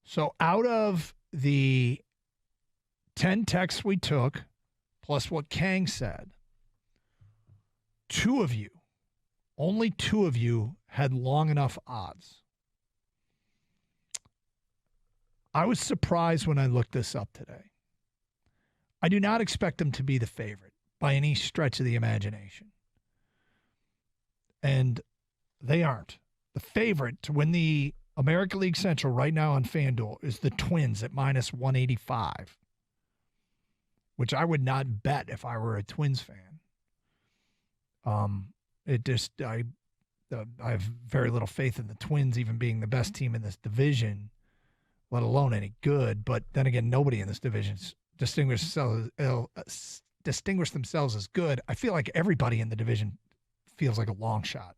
So out of the 10 texts we took, plus what Kang said, only two of you had long enough odds. I was surprised when I looked this up today. I do not expect them to be the favorite by any stretch of the imagination. And they aren't. The favorite to win the American League Central right now on FanDuel is the Twins at minus 185, which I would not bet if I were a Twins fan. I have very little faith in the Twins even being the best team in this division, let alone any good. But then again, nobody in this division distinguished themselves as good. I feel like everybody in the division feels like a long shot,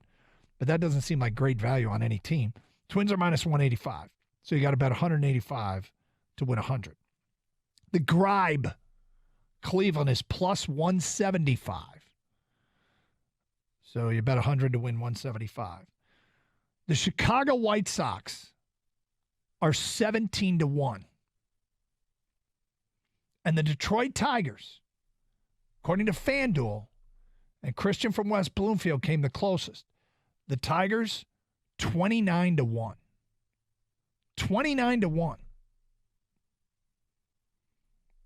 but that doesn't seem like great value on any team. Twins are minus 185, so you got to bet 185 to win 100. The Gribe, Cleveland, is plus 175. So you bet 100 to win 175. The Chicago White Sox are 17 to 1. And the Detroit Tigers, according to FanDuel, and Christian from West Bloomfield came the closest. The Tigers, 29 to 1. 29 to 1.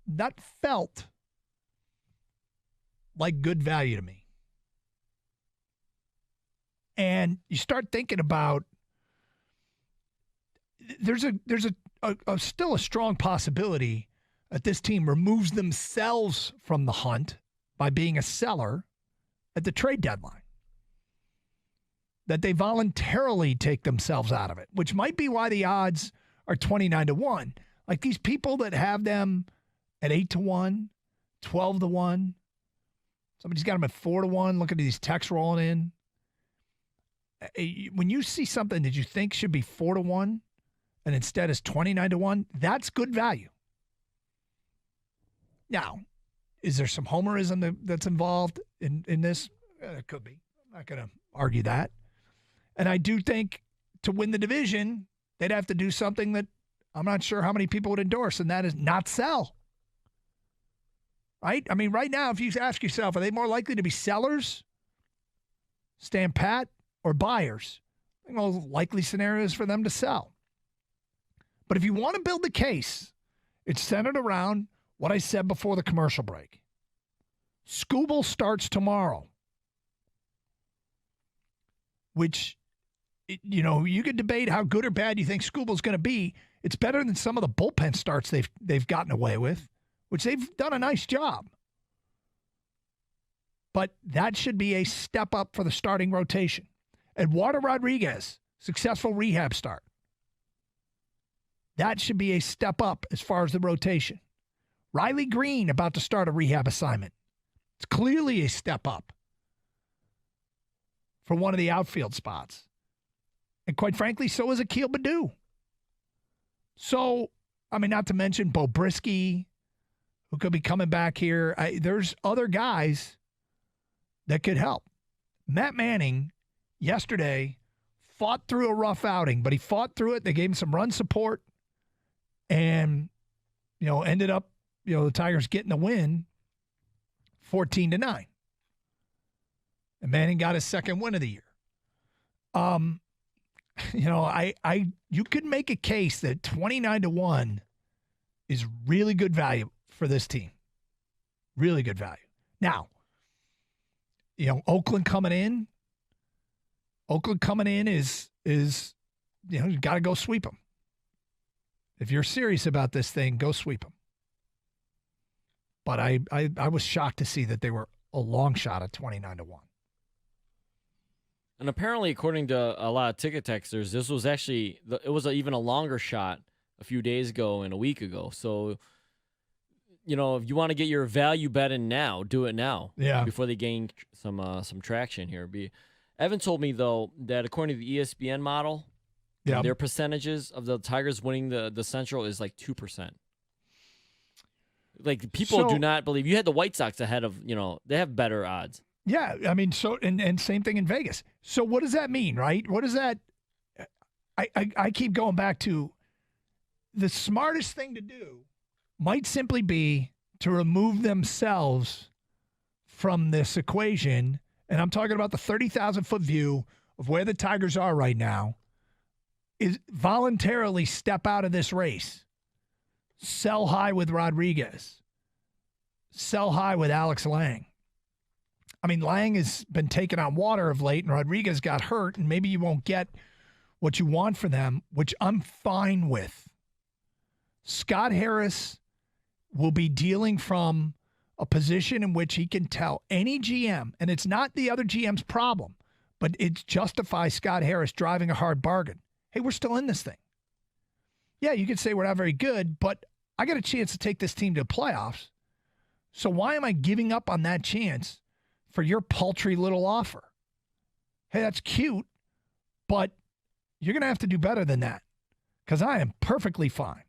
That felt like good value to me. And you start thinking about there's still a strong possibility that this team removes themselves from the hunt by being a seller at the trade deadline. That they voluntarily take themselves out of it, which might be why the odds are 29 to 1. Like these people that have them at 8 to 1, 12 to 1. Somebody's got them at 4 to 1. Look at these texts rolling in. When you see something that you think should be 4 to 1 and instead is 29 to 1, that's good value. Now, is there some homerism that's involved in this? It could be. I'm not going to argue that. And I do think to win the division, they'd have to do something that I'm not sure how many people would endorse, and that is not sell. Right? I mean, right now, if you ask yourself, are they more likely to be sellers, stand pat, or buyers? I think most likely scenarios for them to sell. But if you want to build the case, it's centered around what I said before the commercial break. Skubal starts tomorrow, which, you could debate how good or bad you think Skubal's going to be. It's better than some of the bullpen starts they've gotten away with, which they've done a nice job. But that should be a step up for the starting rotation. Eduardo Rodriguez, successful rehab start. That should be a step up as far as the rotation. Riley Green about to start a rehab assignment. It's clearly a step up for one of the outfield spots. And quite frankly, so is Akil Baddoo. So, not to mention Bo Brisky, who could be coming back here. There's other guys that could help. Matt Manning yesterday fought through a rough outing, but he fought through it. They gave him some run support and, ended up, the Tigers getting the win 14-9. And Manning got his second win of the year. You could make a case that 29 to 1 is really good value for this team. Really good value. Now, Oakland coming in is you got to go sweep them. If you're serious about this thing, go sweep them. But I was shocked to see that they were a long shot at 29 to 1. And apparently, according to a lot of ticket texters, this was actually even a longer shot a few days ago and a week ago. So, if you want to get your value bet in now, do it now. Yeah. Before they gain some traction here. Evan told me though that according to the ESPN model, their percentages of the Tigers winning the Central is like 2%. Like people do not believe. You had the White Sox ahead of they have better odds. Yeah, and same thing in Vegas. So what does that mean, right? What does that? I keep going back to the smartest thing to do might simply be to remove themselves from this equation. And I'm talking about the 30,000-foot view of where the Tigers are right now, is voluntarily step out of this race. Sell high with Rodriguez. Sell high with Alex Lang. I mean, Lang has been taken on water of late, and Rodriguez got hurt, and maybe you won't get what you want for them, which I'm fine with. Scott Harris will be dealing from a position in which he can tell any GM, and it's not the other GM's problem, but it justifies Scott Harris driving a hard bargain. Hey, we're still in this thing. Yeah, you could say we're not very good, but I got a chance to take this team to the playoffs. So why am I giving up on that chance for your paltry little offer? Hey, that's cute, but you're going to have to do better than that, because I am perfectly fine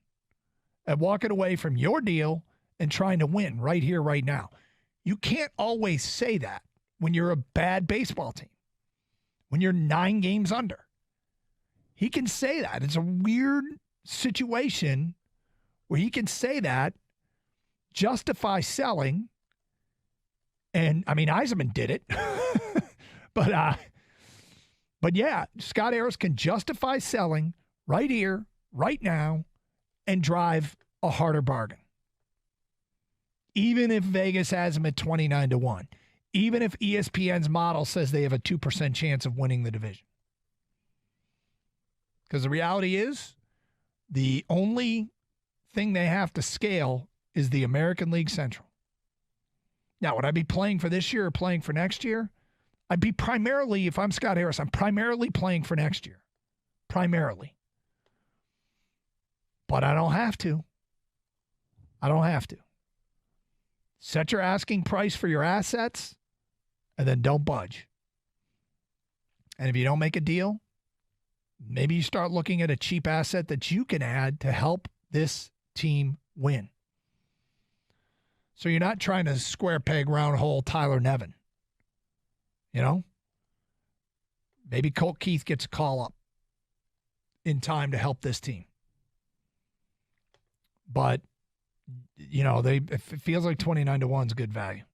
at walking away from your deal and trying to win right here, right now. You can't always say that when you're a bad baseball team, when you're 9 games under. He can say that. It's a weird situation where he can say that, justify selling, and, I mean, Yzerman did it. But yeah, Scott Harris can justify selling right here, right now, and drive a harder bargain. Even if Vegas has him at 29-1. Even if ESPN's model says they have a 2% chance of winning the division. Because the reality is, the only thing they have to scale is the American League Central. Now, would I be playing for this year or playing for next year? I'd be primarily, if I'm Scott Harris, I'm primarily playing for next year. Primarily. But I don't have to. I don't have to. Set your asking price for your assets, and then don't budge. And if you don't make a deal, maybe you start looking at a cheap asset that you can add to help this team win. So you're not trying to square peg, round hole Tyler Nevin. You know? Maybe Colt Keith gets a call up in time to help this team. But, you know, it feels like 29-1 is good value.